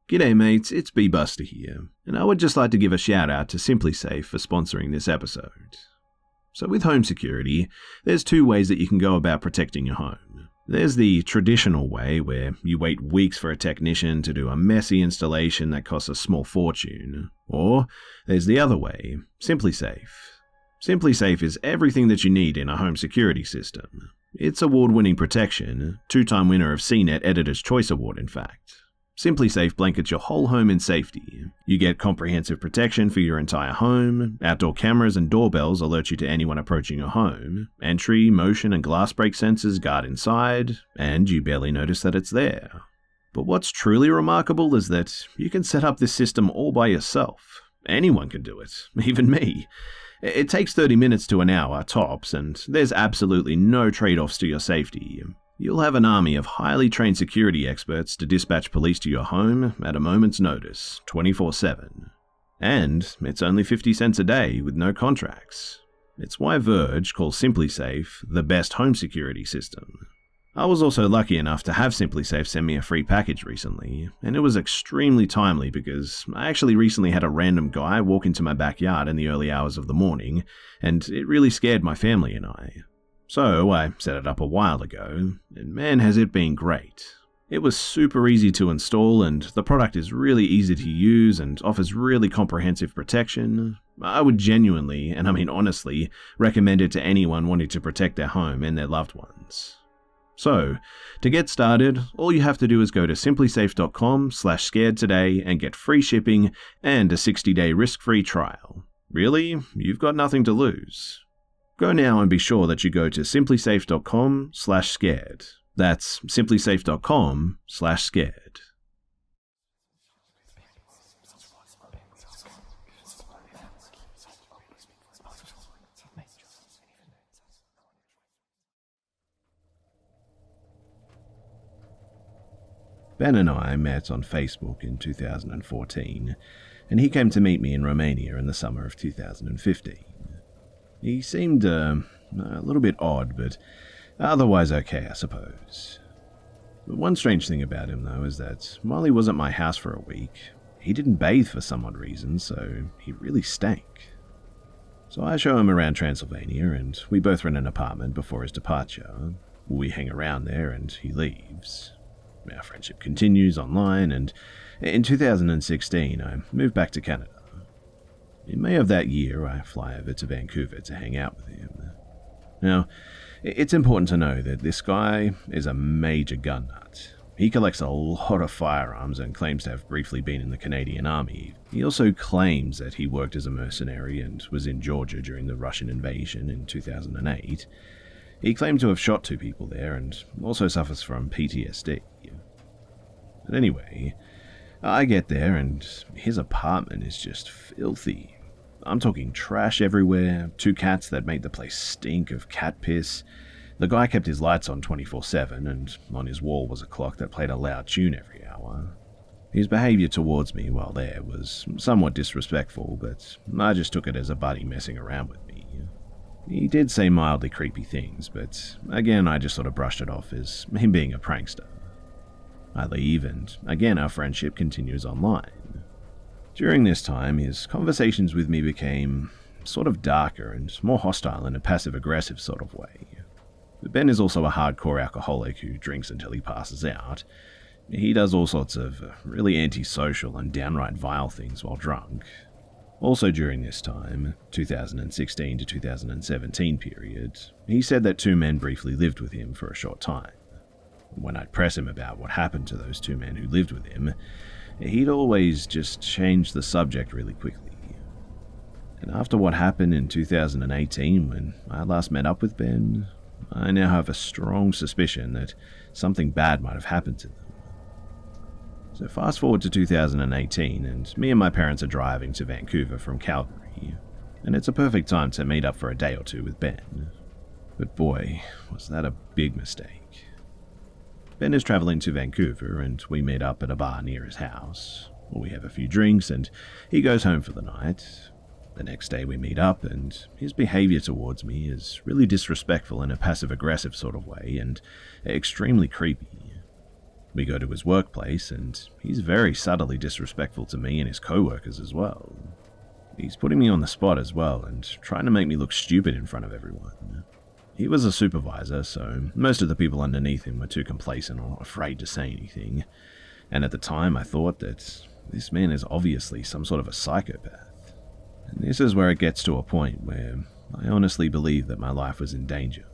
G'day mates, it's Busta here, and I would just like to give a shout out to Simply Safe for sponsoring this episode. So with home security, there's two ways that you can go about protecting your home. There's the traditional way where you wait weeks for a technician to do a messy installation that costs a small fortune, or there's the other way, Simply Safe. Simply Safe is everything that you need in a home security system. It's award-winning protection, two-time winner of CNET Editor's Choice Award in fact. Simply Safe blankets your whole home in safety. You get comprehensive protection for your entire home, outdoor cameras and doorbells alert you to anyone approaching your home, entry, motion and glass break sensors guard inside, and you barely notice that it's there. But what's truly remarkable is that you can set up this system all by yourself. Anyone can do it, even me. It takes 30 minutes to an hour, tops, and there's absolutely no trade-offs to your safety. You'll have an army of highly trained security experts to dispatch police to your home at a moment's notice, 24/7. And it's only 50 cents a day with no contracts. It's why Verge calls Simply Safe the best home security system. I was also lucky enough to have Simply Safe send me a free package recently, and it was extremely timely because I actually recently had a random guy walk into my backyard in the early hours of the morning, and it really scared my family and I. So I set it up a while ago, and man has it been great. It was super easy to install, and the product is really easy to use and offers really comprehensive protection. I would genuinely, and I mean honestly, recommend it to anyone wanting to protect their home and their loved ones. So, to get started, all you have to do is go to simplysafe.com/scared today and get free shipping and a 60-day risk-free trial. Really, you've got nothing to lose. Go now and be sure that you go to simplysafe.com/scared. That's simplysafe.com/scared. Ben and I met on Facebook in 2014, and he came to meet me in Romania in the summer of 2015. He seemed a little bit odd, but otherwise okay, I suppose. But one strange thing about him, though, is that while he was at my house for a week, he didn't bathe for some odd reason, so he really stank. So I show him around Transylvania, and we both rent an apartment before his departure. We hang around there, and he leaves. Our friendship continues online, and in 2016, I moved back to Canada. In May of that year, I fly over to Vancouver to hang out with him. Now, it's important to know that this guy is a major gun nut. He collects a lot of firearms and claims to have briefly been in the Canadian Army. He also claims that he worked as a mercenary and was in Georgia during the Russian invasion in 2008. He claimed to have shot 2 people there and also suffers from PTSD. But anyway, I get there and his apartment is just filthy. I'm talking trash everywhere, 2 cats that made the place stink of cat piss. The guy kept his lights on 24/7, and on his wall was a clock that played a loud tune every hour. His behaviour towards me while there was somewhat disrespectful, but I just took it as a buddy messing around with me. He did say mildly creepy things, but again I just sort of brushed it off as him being a prankster. I leave, and again our friendship continues online. During this time, his conversations with me became sort of darker and more hostile in a passive-aggressive sort of way. But Ben is also a hardcore alcoholic who drinks until he passes out. He does all sorts of really antisocial and downright vile things while drunk. Also during this time, 2016 to 2017 period, he said that 2 men briefly lived with him for a short time. When I'd press him about what happened to those 2 men who lived with him, he'd always just change the subject really quickly. And after what happened in 2018 when I last met up with Ben, I now have a strong suspicion that something bad might have happened to them. So fast forward to 2018, and me and my parents are driving to Vancouver from Calgary, and it's a perfect time to meet up for a day or 2 with Ben. But boy, was that a big mistake. Ben is traveling to Vancouver, and we meet up at a bar near his house. We have a few drinks, and he goes home for the night. The next day we meet up, and his behavior towards me is really disrespectful in a passive-aggressive sort of way, and extremely creepy. We go to his workplace, and he's very subtly disrespectful to me and his co-workers as well. He's putting me on the spot as well, and trying to make me look stupid in front of everyone. He was a supervisor, so most of the people underneath him were too complacent or afraid to say anything, and at the time I thought that this man is obviously some sort of a psychopath. And this is where it gets to a point where I honestly believe that my life was in danger.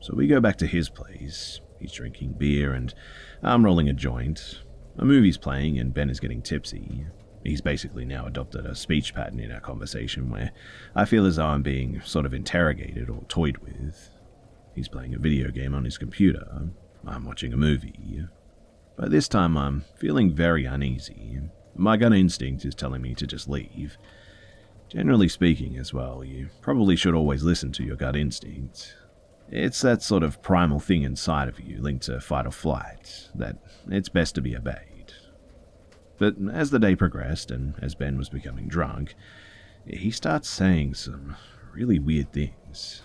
So we go back to his place. He's drinking beer and I'm rolling a joint. A movie's playing and Ben is getting tipsy. He's basically now adopted a speech pattern in our conversation where I feel as though I'm being sort of interrogated or toyed with. He's playing a video game on his computer. I'm watching a movie. By this time, I'm feeling very uneasy. My gut instinct is telling me to just leave. Generally speaking as well, you probably should always listen to your gut instinct. It's that sort of primal thing inside of you linked to fight or flight that it's best to be obeyed. But as the day progressed and as Ben was becoming drunk, he starts saying some really weird things.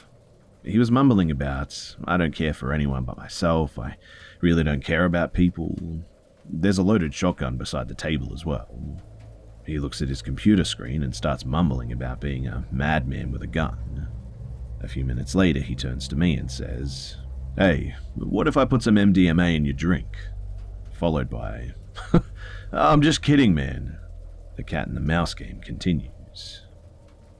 He was mumbling about, I don't care for anyone but myself, I really don't care about people. There's a loaded shotgun beside the table as well. He looks at his computer screen and starts mumbling about being a madman with a gun. A few minutes later, he turns to me and says, "Hey, what if I put some MDMA in your drink?" Followed by, "I'm just kidding, man." The cat and the mouse game continues.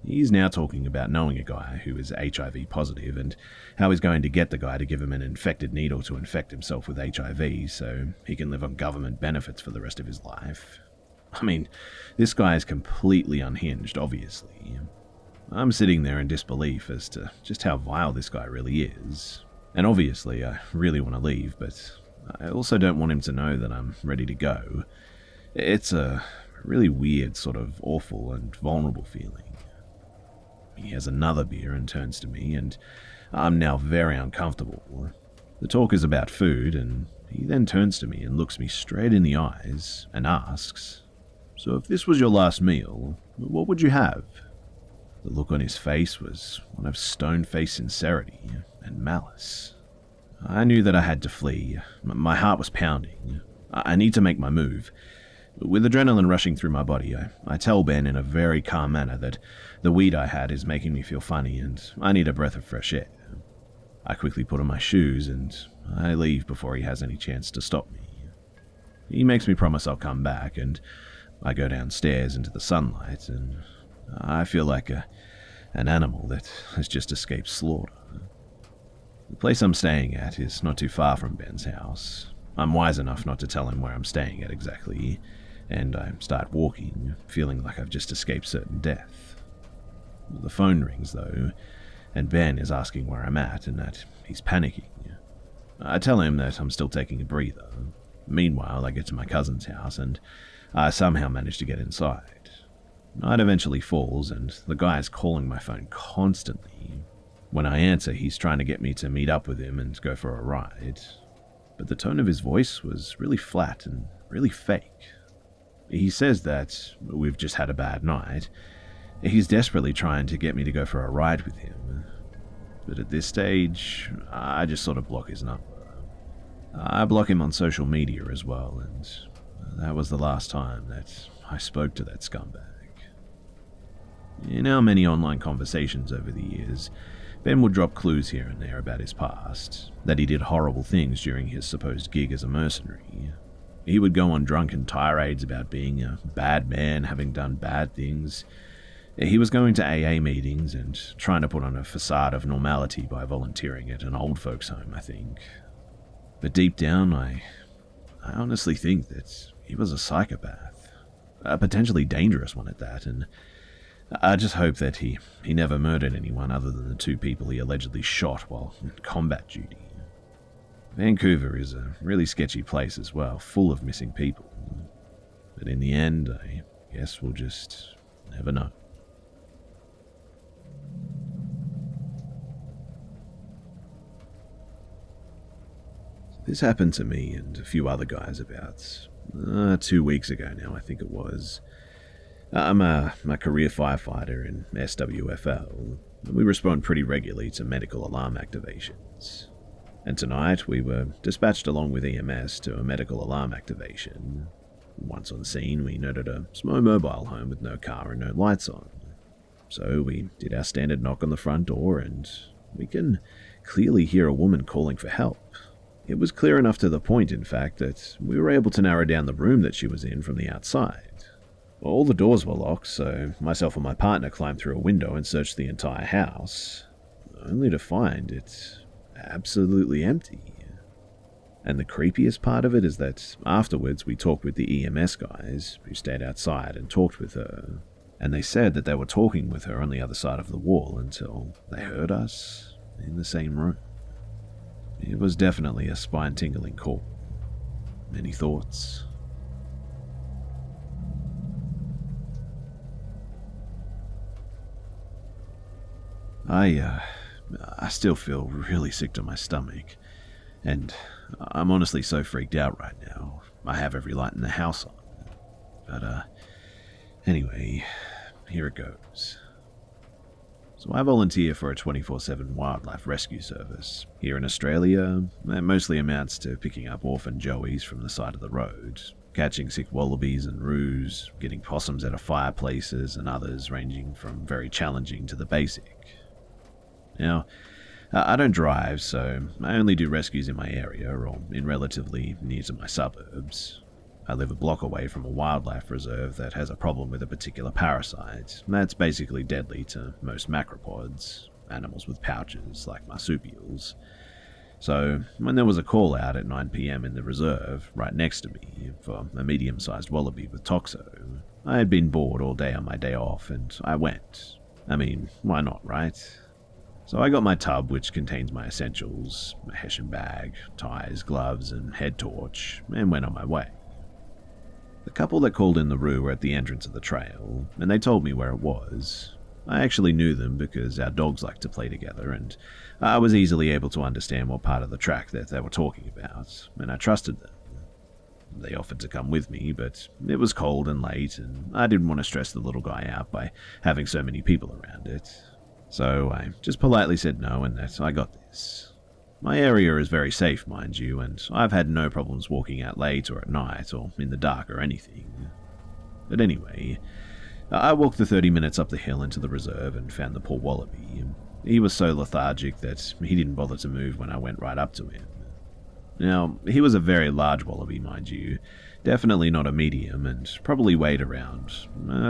He's now talking about knowing a guy who is HIV positive and how he's going to get the guy to give him an infected needle to infect himself with HIV so he can live on government benefits for the rest of his life. I mean, this guy is completely unhinged, obviously. I'm sitting there in disbelief as to just how vile this guy really is. And obviously, I really want to leave, but I also don't want him to know that I'm ready to go. It's a really weird, sort of awful and vulnerable feeling. He has another beer and turns to me, and I'm now very uncomfortable. The talk is about food, and he then turns to me and looks me straight in the eyes and asks, "So if this was your last meal, what would you have?" The look on his face was one of stone-faced sincerity and malice. I knew that I had to flee. My heart was pounding. I need to make my move. With adrenaline rushing through my body, I tell Ben in a very calm manner that the weed I had is making me feel funny and I need a breath of fresh air. I quickly put on my shoes and I leave before he has any chance to stop me. He makes me promise I'll come back, and I go downstairs into the sunlight and I feel like an animal that has just escaped slaughter. The place I'm staying at is not too far from Ben's house. I'm wise enough not to tell him where I'm staying at exactly, and I start walking, feeling like I've just escaped certain death. The phone rings, though, and Ben is asking where I'm at and that he's panicking. I tell him that I'm still taking a breather. Meanwhile, I get to my cousin's house, and I somehow manage to get inside. Night eventually falls, and the guy is calling my phone constantly. When I answer, he's trying to get me to meet up with him and go for a ride. But the tone of his voice was really flat and really fake. He says that we've just had a bad night. He's desperately trying to get me to go for a ride with him. But at this stage, I just sort of block his number. I block him on social media as well, and that was the last time that I spoke to that scumbag. In our many online conversations over the years, Ben would drop clues here and there about his past, that he did horrible things during his supposed gig as a mercenary. He would go on drunken tirades about being a bad man, having done bad things. He was going to AA meetings and trying to put on a facade of normality by volunteering at an old folks' home, I think. But deep down, I honestly think that he was a psychopath, a potentially dangerous one at that, and I just hope that he never murdered anyone other than the two people he allegedly shot while in combat duty. Vancouver is a really sketchy place as well, full of missing people. But in the end, I guess we'll just never know. This happened to me and a few other guys about 2 weeks ago now, I think it was. I'm a career firefighter in SWFL. We respond pretty regularly to medical alarm activations. And tonight we were dispatched along with EMS to a medical alarm activation. Once on scene, we noted a small mobile home with no car and no lights on. So we did our standard knock on the front door, and we can clearly hear a woman calling for help. It was clear enough to the point, in fact, that we were able to narrow down the room that she was in from the outside. All the doors were locked, so myself and my partner climbed through a window and searched the entire house, only to find it absolutely empty. And the creepiest part of it is that afterwards we talked with the EMS guys who stayed outside and talked with her, and they said that they were talking with her on the other side of the wall until they heard us in the same room. It was definitely a spine-tingling call. Any thoughts? I still feel really sick to my stomach, and I'm honestly so freaked out right now. I have every light in the house on. But, anyway, here it goes. So I volunteer for a 24/7 wildlife rescue service. Here in Australia, that mostly amounts to picking up orphan joeys from the side of the road, catching sick wallabies and roos, getting possums out of fireplaces, and others ranging from very challenging to the basic. Now, I don't drive, so I only do rescues in my area or in relatively near to my suburbs. I live a block away from a wildlife reserve that has a problem with a particular parasite that's basically deadly to most macropods, animals with pouches like marsupials. So, when there was a call out at 9 PM in the reserve, right next to me, for a medium-sized wallaby with toxo, I had been bored all day on my day off, and I went. I mean, why not, right? So I got my tub, which contains my essentials, a Hessian bag, ties, gloves, and head torch, and went on my way. The couple that called in the roo were at the entrance of the trail, and they told me where it was. I actually knew them because our dogs like to play together, and I was easily able to understand what part of the track that they were talking about, and I trusted them. They offered to come with me, but it was cold and late, and I didn't want to stress the little guy out by having so many people around it. So I just politely said no and that I got this. My area is very safe, mind you, and I've had no problems walking out late or at night or in the dark or anything. But anyway, I walked the 30 minutes up the hill into the reserve and found the poor wallaby. He was so lethargic that he didn't bother to move when I went right up to him. Now, he was a very large wallaby, mind you, definitely not a medium, and probably weighed around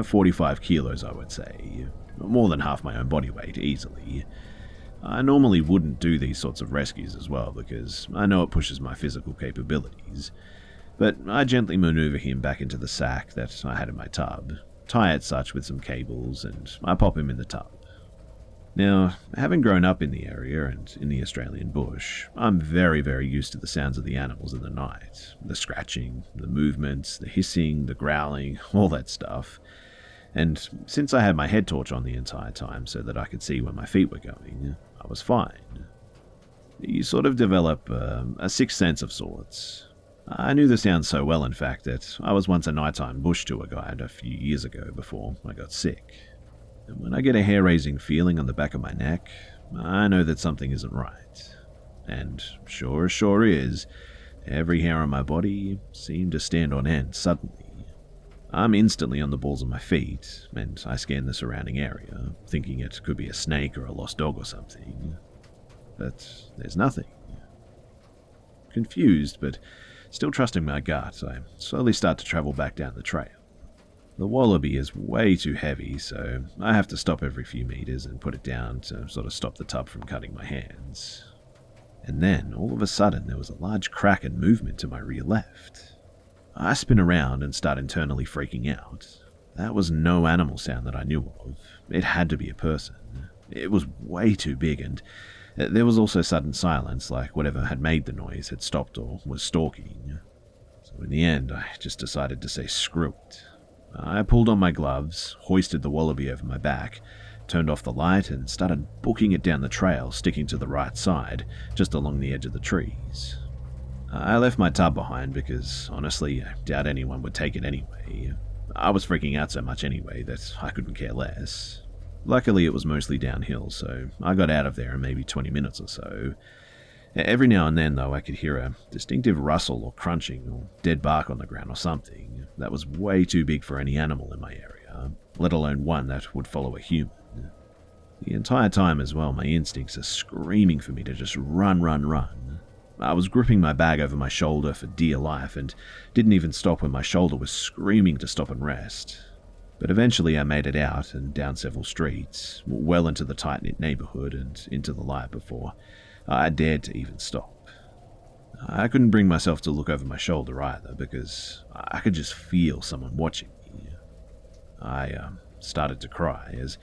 45 kilos, I would say. More than half my own body weight, easily. I normally wouldn't do these sorts of rescues as well, because I know it pushes my physical capabilities, but I gently maneuver him back into the sack that I had in my tub, tie it such with some cables, and I pop him in the tub. Now, having grown up in the area and in the Australian bush, I'm very, very used to the sounds of the animals in the night. The scratching, the movements, the hissing, the growling, all that stuff. And since I had my head torch on the entire time so that I could see where my feet were going, I was fine. You sort of develop a sixth sense of sorts. I knew the sound so well, in fact, that I was once a nighttime bush tour guide a few years ago before I got sick. And when I get a hair-raising feeling on the back of my neck, I know that something isn't right. And sure as sure is, every hair on my body seemed to stand on end suddenly. I'm instantly on the balls of my feet, and I scan the surrounding area, thinking it could be a snake or a lost dog or something. But there's nothing. Confused, but still trusting my gut, I slowly start to travel back down the trail. The wallaby is way too heavy, so I have to stop every few meters and put it down to sort of stop the tub from cutting my hands. And then, all of a sudden, there was a large crack and movement to my rear left. I spin around and start internally freaking out. That was no animal sound that I knew of. It had to be a person. It was way too big, and there was also sudden silence, like whatever had made the noise had stopped or was stalking. So in the end, I just decided to say screw it. I pulled on my gloves, hoisted the wallaby over my back, turned off the light, and started booking it down the trail, sticking to the right side, just along the edge of the trees. I left my tub behind because, honestly, I doubt anyone would take it anyway. I was freaking out so much anyway that I couldn't care less. Luckily, it was mostly downhill, so I got out of there in maybe 20 minutes or so. Every now and then, though, I could hear a distinctive rustle or crunching or dead bark on the ground or something that was way too big for any animal in my area, let alone one that would follow a human. The entire time as well, my instincts are screaming for me to just run, run, run. I was gripping my bag over my shoulder for dear life and didn't even stop when my shoulder was screaming to stop and rest. But eventually I made it out and down several streets, well into the tight-knit neighborhood and into the light before I dared to even stop. I couldn't bring myself to look over my shoulder either because I could just feel someone watching me. I started to cry as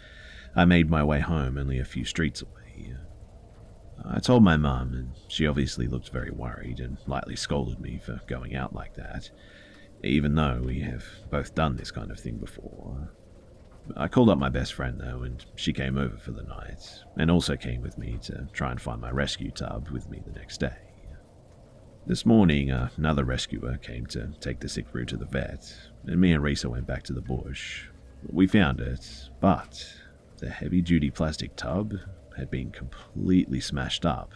I made my way home only a few streets away. I told my mum, and she obviously looked very worried and lightly scolded me for going out like that, even though we have both done this kind of thing before. I called up my best friend though, and she came over for the night, and also came with me to try and find my rescue tub with me the next day. This morning, another rescuer came to take the sick brew to the vet, and me and Risa went back to the bush. We found it, but the heavy-duty plastic tub had been completely smashed up,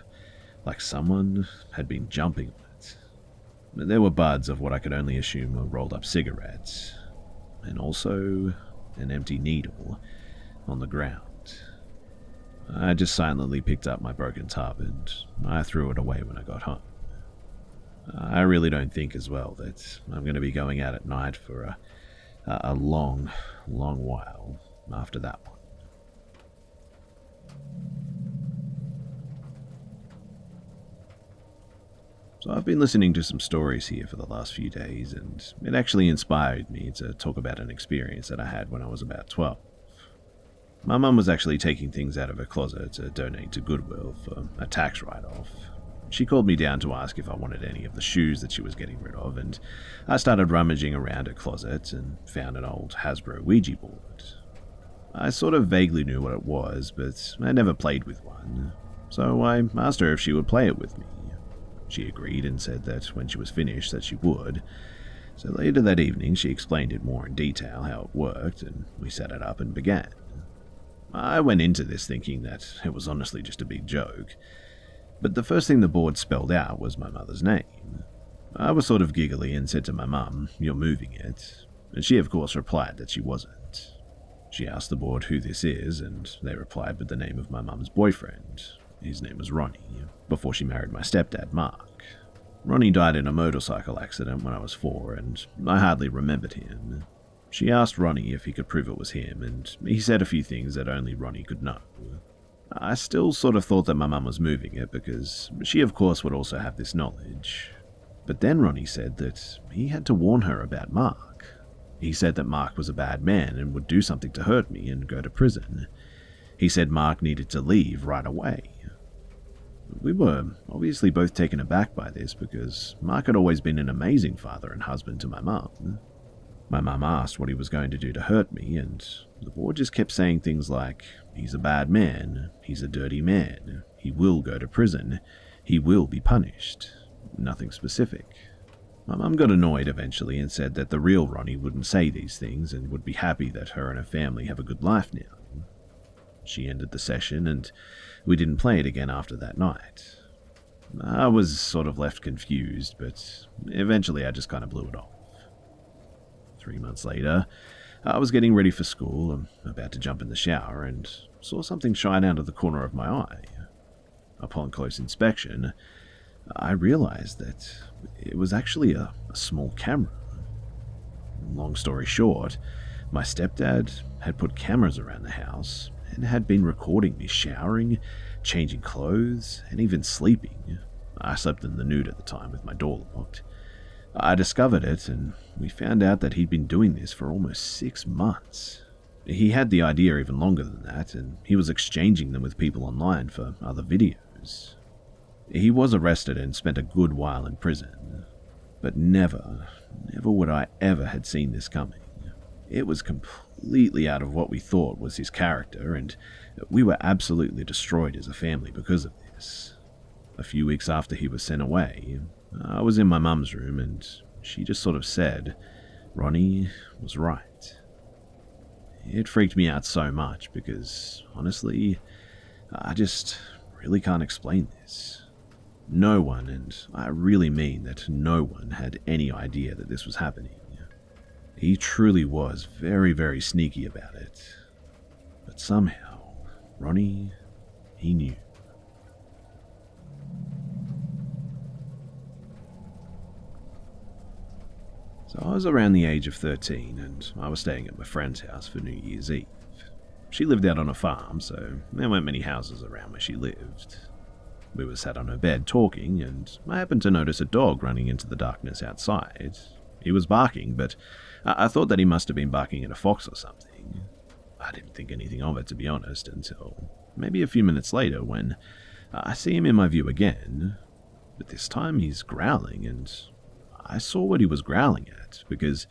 like someone had been jumping on it. There were buds of what I could only assume were rolled-up cigarettes, and also an empty needle on the ground. I just silently picked up my broken tub and I threw it away when I got home. I really don't think as well that I'm going to be going out at night for a long, long while after that one. So I've been listening to some stories here for the last few days, and it actually inspired me to talk about an experience that I had when I was about 12. My mum was actually taking things out of her closet to donate to Goodwill for a tax write-off. She called me down to ask if I wanted any of the shoes that she was getting rid of, and I started rummaging around her closet and found an old Hasbro Ouija board. I sort of vaguely knew what it was, but I never played with one, so I asked her if she would play it with me. She agreed and said that when she was finished that she would. So later that evening she explained it more in detail how it worked, and we set it up and began. I went into this thinking that it was honestly just a big joke, but the first thing the board spelled out was my mother's name. I was sort of giggly and said to my mum, "You're moving it," and she of course replied that she wasn't. She asked the board who this is, and they replied with the name of my mum's boyfriend. His name was Ronnie, before she married my stepdad, Mark. Ronnie died in a motorcycle accident when I was 4, and I hardly remembered him. She asked Ronnie if he could prove it was him, and he said a few things that only Ronnie could know. I still sort of thought that my mum was moving it, because she of course would also have this knowledge. But then Ronnie said that he had to warn her about Mark. He said that Mark was a bad man and would do something to hurt me and go to prison. He said Mark needed to leave right away. We were obviously both taken aback by this because Mark had always been an amazing father and husband to my mum. My mum asked what he was going to do to hurt me, and the board just kept saying things like, "He's a bad man, he's a dirty man, he will go to prison, he will be punished." Nothing specific. My mum got annoyed eventually and said that the real Ronnie wouldn't say these things and would be happy that her and her family have a good life now. She ended the session and we didn't play it again after that night. I was sort of left confused, but eventually I just kind of blew it off. 3 months later, I was getting ready for school. I'm about to jump in the shower and saw something shine out of the corner of my eye. Upon close inspection, I realized that it was actually a small camera. Long story short, my stepdad had put cameras around the house and had been recording me showering, changing clothes, and even sleeping. I slept in the nude at the time with my door locked. I discovered it, and we found out that he'd been doing this for almost 6 months. He had the idea even longer than that, and he was exchanging them with people online for other videos. He was arrested and spent a good while in prison, but never would I ever had seen this coming. It was completely out of what we thought was his character, and we were absolutely destroyed as a family because of this. A few weeks after he was sent away, I was in my mum's room and she just sort of said, "Ronnie was right." It freaked me out so much because, honestly, I just really can't explain this. No one, and I really mean that no one, had any idea that this was happening. He truly was very, very sneaky about it. But somehow, Ronnie, he knew. So I was around the age of 13 and I was staying at my friend's house for New Year's Eve. She lived out on a farm, so there weren't many houses around where she lived. We were sat on her bed talking, and I happened to notice a dog running into the darkness outside. He was barking, but I thought that he must have been barking at a fox or something. I didn't think anything of it, to be honest, until maybe a few minutes later when I see him in my view again. But this time he's growling, and I saw what he was growling at, because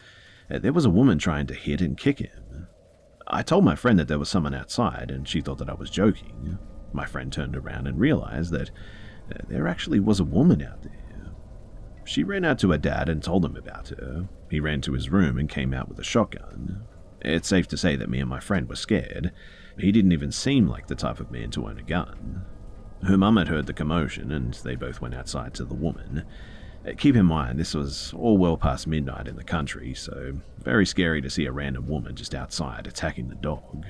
there was a woman trying to hit and kick him. I told my friend that there was someone outside, and she thought that I was joking. My friend turned around and realized that there actually was a woman out there. She ran out to her dad and told him about her. He ran to his room and came out with a shotgun. It's safe to say that me and my friend were scared. He didn't even seem like the type of man to own a gun. Her mum had heard the commotion, and they both went outside to the woman. Keep in mind, this was all well past midnight in the country, so very scary to see a random woman just outside attacking the dog.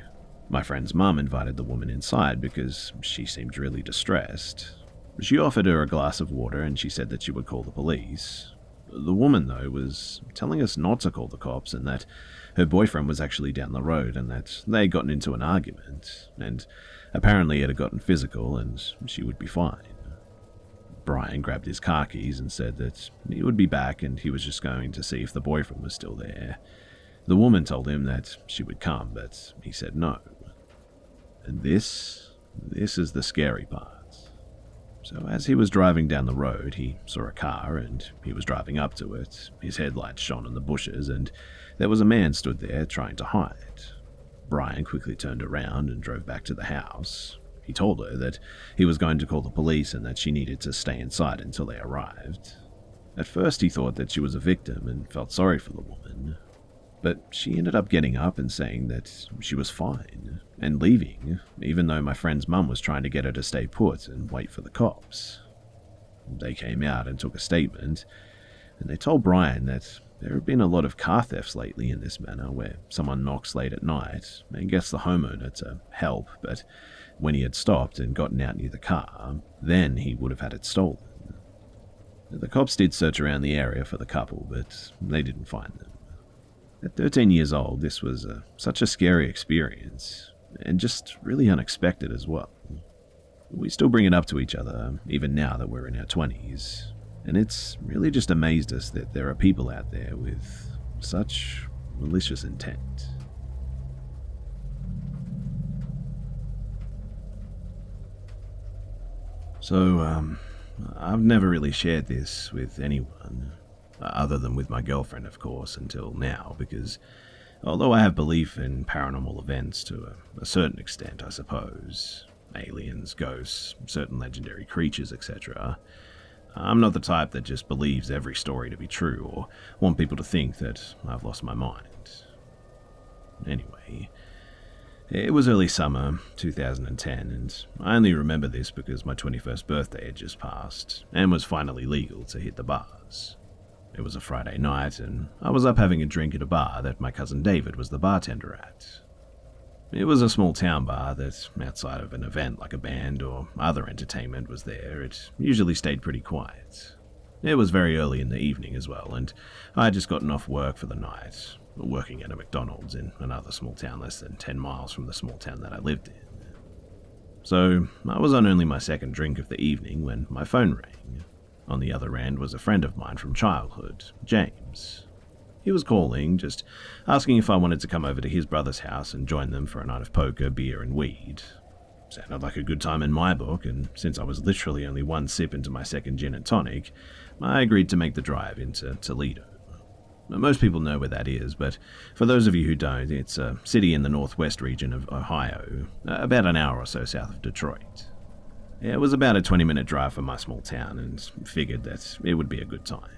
My friend's mum invited the woman inside because she seemed really distressed. She offered her a glass of water and she said that she would call the police. The woman, though, was telling us not to call the cops and that her boyfriend was actually down the road and that they had gotten into an argument, and apparently it had gotten physical and she would be fine. Brian grabbed his car keys and said that he would be back and he was just going to see if the boyfriend was still there. The woman told him that she would come, but he said no. And this is the scary part. So as he was driving down the road, he saw a car and he was driving up to it. His headlights shone in the bushes and there was a man stood there trying to hide. Brian quickly turned around and drove back to the house. He told her that he was going to call the police and that she needed to stay inside until they arrived. At first he thought that she was a victim and felt sorry for the woman, but she ended up getting up and saying that she was fine and leaving, even though my friend's mum was trying to get her to stay put and wait for the cops. They came out and took a statement, and they told Brian that there had been a lot of car thefts lately in this manner where someone knocks late at night and gets the homeowner to help, but when he had stopped and gotten out near the car, then he would have had it stolen. The cops did search around the area for the couple, but they didn't find them. At 13 years old, this was such a scary experience, and just really unexpected as well. We still bring it up to each other, even now that we're in our 20s, and it's really just amazed us that there are people out there with such malicious intent. So, I've never really shared this with anyone, other than with my girlfriend, of course, until now, because although I have belief in paranormal events to a certain extent, I suppose, aliens, ghosts, certain legendary creatures, etc., I'm not the type that just believes every story to be true or want people to think that I've lost my mind. Anyway, it was early summer 2010, and I only remember this because my 21st birthday had just passed and was finally legal to hit the bars. It was a Friday night, and I was up having a drink at a bar that my cousin David was the bartender at. It was a small town bar that, outside of an event like a band or other entertainment was there, it usually stayed pretty quiet. It was very early in the evening as well, and I had just gotten off work for the night, working at a McDonald's in another small town less than 10 miles from the small town that I lived in. So I was on only my second drink of the evening when my phone rang. On the other end was a friend of mine from childhood, James. He was calling, just asking if I wanted to come over to his brother's house and join them for a night of poker, beer, and weed. Sounded like a good time in my book, and since I was literally only one sip into my second gin and tonic, I agreed to make the drive into Toledo. Most people know where that is, but for those of you who don't, it's a city in the northwest region of Ohio, about an hour or so south of Detroit. It was about a 20-minute drive from my small town, and figured that it would be a good time.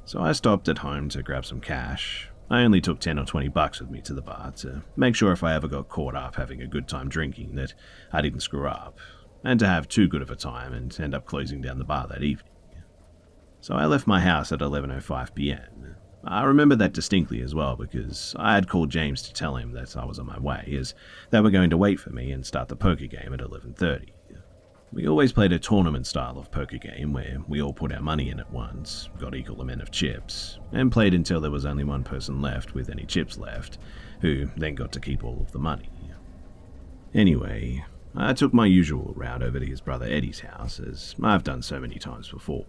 So I stopped at home to grab some cash. I only took $10 or $20 with me to the bar to make sure if I ever got caught up having a good time drinking that I didn't screw up. and to have too good of a time and end up closing down the bar that evening. So I left my house at 11:05 p.m. I remember that distinctly as well because I had called James to tell him that I was on my way, as they were going to wait for me and start the poker game at 11:30. We always played a tournament style of poker game where we all put our money in at once, got equal amount of chips, and played until there was only one person left with any chips left, who then got to keep all of the money. Anyway, I took my usual route over to his brother Eddie's house, as I've done so many times before.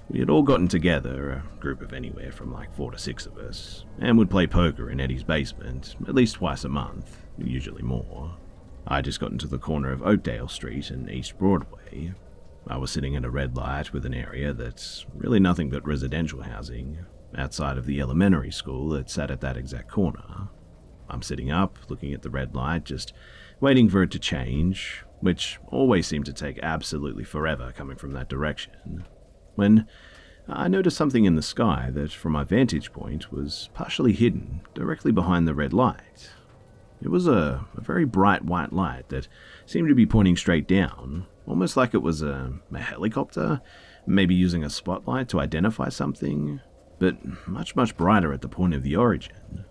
We had all gotten together, a group of anywhere from like 4 to 6 of us, and would play poker in Eddie's basement at least twice a month, usually more. I just got into the corner of Oakdale Street and East Broadway. I was sitting at a red light with an area that's really nothing but residential housing, outside of the elementary school that sat at that exact corner. I'm sitting up, looking at the red light, just waiting for it to change, which always seemed to take absolutely forever coming from that direction, when I noticed something in the sky that, from my vantage point, was partially hidden directly behind the red light. It was a very bright white light that seemed to be pointing straight down, almost like it was a helicopter, maybe using a spotlight to identify something, but much, much brighter at the point of the origin.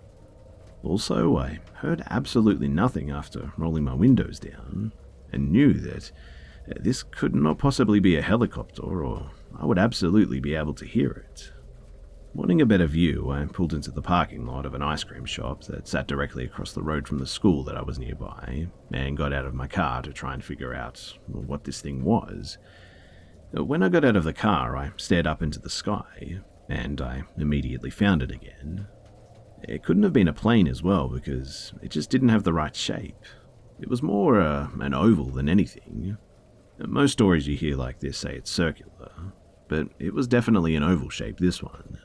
Also, I heard absolutely nothing after rolling my windows down, and knew that this could not possibly be a helicopter, or I would absolutely be able to hear it. Wanting a better view, I pulled into the parking lot of an ice cream shop that sat directly across the road from the school that I was nearby, and got out of my car to try and figure out what this thing was. When I got out of the car, I stared up into the sky, and I immediately found it again. It couldn't have been a plane as well, because it just didn't have the right shape. It was more an oval than anything. Most stories you hear like this say it's circular, but it was definitely an oval shape, this one.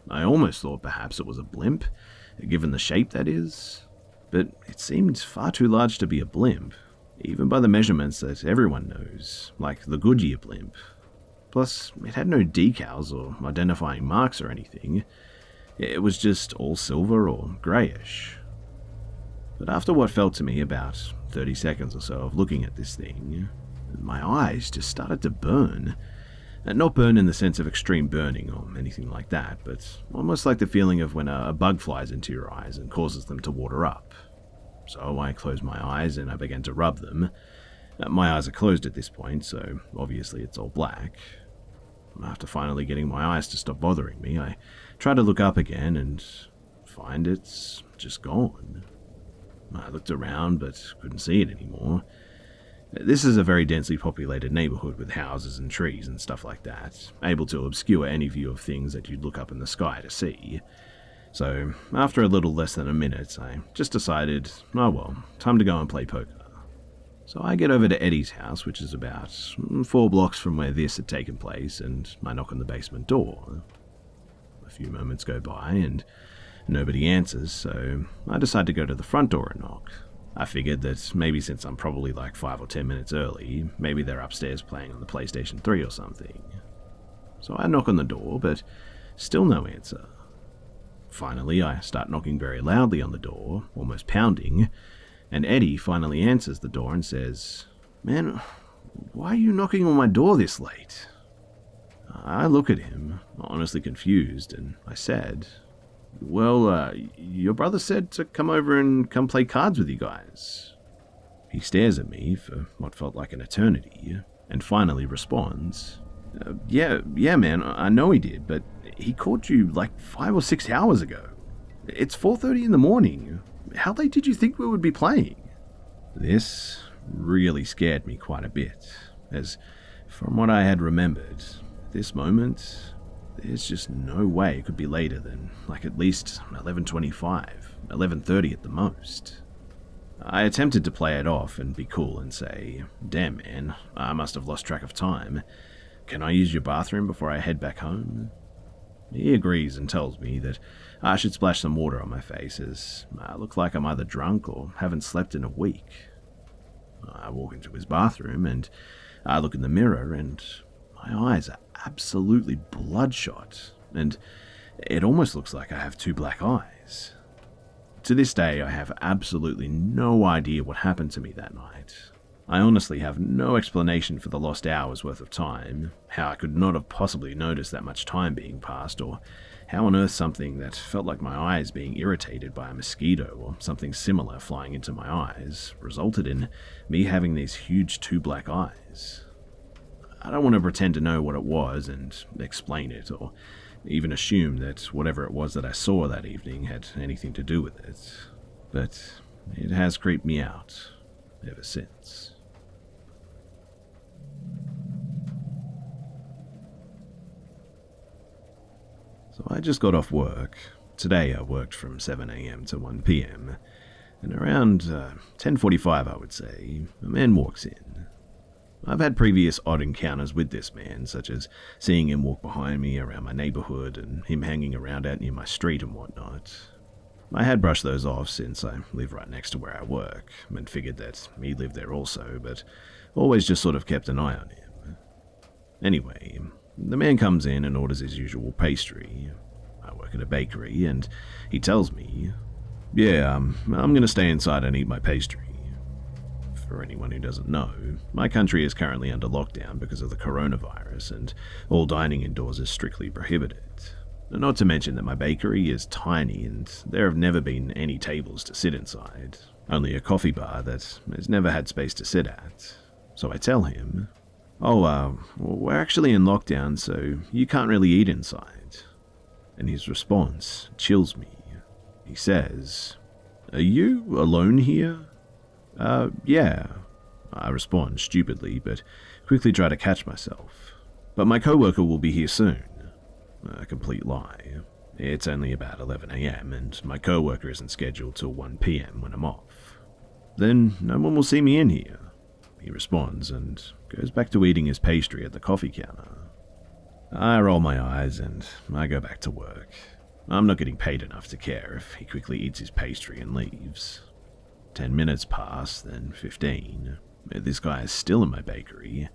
I almost thought perhaps it was a blimp, given the shape that is, but it seemed far too large to be a blimp, even by the measurements that everyone knows, like the Goodyear blimp. Plus, it had no decals or identifying marks or anything. It was just all silver or greyish. But after what felt to me about 30 seconds or so of looking at this thing, my eyes just started to burn. Not burn in the sense of extreme burning or anything like that, but almost like the feeling of when a bug flies into your eyes and causes them to water up. So I closed my eyes and I began to rub them. My eyes are closed at this point, so obviously it's all black. After finally getting my eyes to stop bothering me, I tried to look up again and find it's just gone. I looked around but couldn't see it anymore. This is a very densely populated neighborhood with houses and trees and stuff like that, able to obscure any view of things that you'd look up in the sky to see. So, after a little less than a minute, I just decided, oh well, time to go and play poker. So I get over to Eddie's house, which is about 4 blocks from where this had taken place, and I knock on the basement door. A few moments go by, and nobody answers, so I decide to go to the front door and knock. I figured that maybe since I'm probably like 5 or 10 minutes early, maybe they're upstairs playing on the PlayStation 3 or something. So I knock on the door, but still no answer. Finally, I start knocking very loudly on the door, almost pounding, and Eddie finally answers the door and says, "Man, why are you knocking on my door this late?" I look at him, honestly confused, and I said, "Well, your brother said to come over and come play cards with you guys." He stares at me for what felt like an eternity, and finally responds, Yeah, man, I know he did, but he called you like 5 or 6 hours ago. It's 4:30 in the morning. How late did you think we would be playing?" This really scared me quite a bit, as from what I had remembered, this moment, there's just no way it could be later than like at least 11:25, 11:30 at the most. I attempted to play it off and be cool and say, "Damn man, I must have lost track of time. Can I use your bathroom before I head back home?" He agrees and tells me that I should splash some water on my face, as I look like I'm either drunk or haven't slept in a week. I walk into his bathroom and I look in the mirror and my eyes are absolutely bloodshot, and it almost looks like I have 2 black eyes. To this day, I have absolutely no idea what happened to me that night. I honestly have no explanation for the lost hours worth of time, how I could not have possibly noticed that much time being passed, or how on earth something that felt like my eyes being irritated by a mosquito or something similar flying into my eyes resulted in me having these huge two black eyes. I don't want to pretend to know what it was and explain it, or even assume that whatever it was that I saw that evening had anything to do with it, but it has creeped me out ever since. So I just got off work. Today I worked from 7 a.m. to 1 p.m. And around 10:45, I would say, a man walks in. I've had previous odd encounters with this man, such as seeing him walk behind me around my neighborhood and him hanging around out near my street and whatnot. I had brushed those off since I live right next to where I work, and figured that he lived there also, but always just sort of kept an eye on him. Anyway, the man comes in and orders his usual pastry. I work at a bakery, and he tells me, "Yeah, I'm gonna stay inside and eat my pastry." For anyone who doesn't know, my country is currently under lockdown because of the coronavirus, and all dining indoors is strictly prohibited. Not to mention that my bakery is tiny and there have never been any tables to sit inside, only a coffee bar that has never had space to sit at. So I tell him, we're actually in lockdown, so you can't really eat inside." And his response chills me. He says, "Are you alone here?" Yeah, I respond stupidly, but quickly try to catch myself. "But my coworker will be here soon." A complete lie. It's only about 11 a.m. and my coworker isn't scheduled till 1 p.m. when I'm off. "Then no one will see me in here," he responds and goes back to eating his pastry at the coffee counter. I roll my eyes and I go back to work. I'm not getting paid enough to care if he quickly eats his pastry and leaves. 10 minutes pass, then 15. This guy is still in my bakery.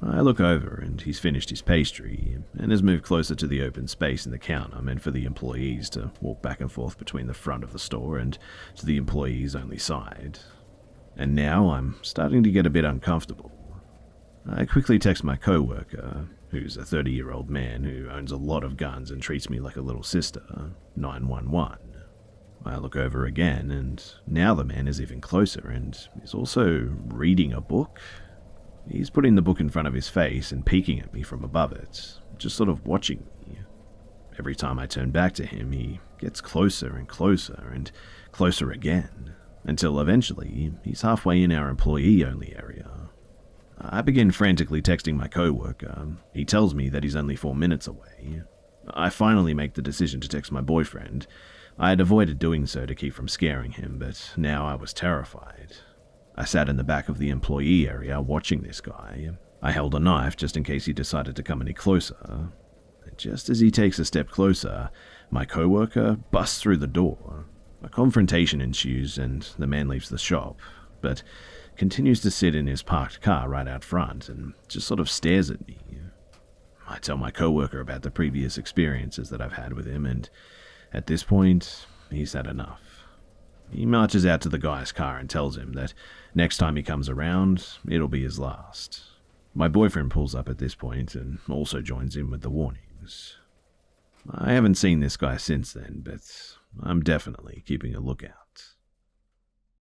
I look over and he's finished his pastry and has moved closer to the open space in the counter meant for the employees to walk back and forth between the front of the store and to the employees' only side. And now I'm starting to get a bit uncomfortable. I quickly text my coworker, who's a 30-year-old man who owns a lot of guns and treats me like a little sister, 911. I look over again, and now the man is even closer and is also reading a book. He's putting the book in front of his face and peeking at me from above it, just sort of watching me. Every time I turn back to him, he gets closer and closer and closer again, until eventually he's halfway in our employee-only area. I begin frantically texting my coworker. He tells me that he's only 4 minutes away. I finally make the decision to text my boyfriend. I had avoided doing so to keep from scaring him, but now I was terrified. I sat in the back of the employee area watching this guy. I held a knife just in case he decided to come any closer. Just as he takes a step closer, my coworker busts through the door. A confrontation ensues and the man leaves the shop, but continues to sit in his parked car right out front and just sort of stares at me. I tell my coworker about the previous experiences that I've had with him, and at this point, he's had enough. He marches out to the guy's car and tells him that next time he comes around, it'll be his last. My boyfriend pulls up at this point and also joins in with the warnings. I haven't seen this guy since then, but I'm definitely keeping a lookout.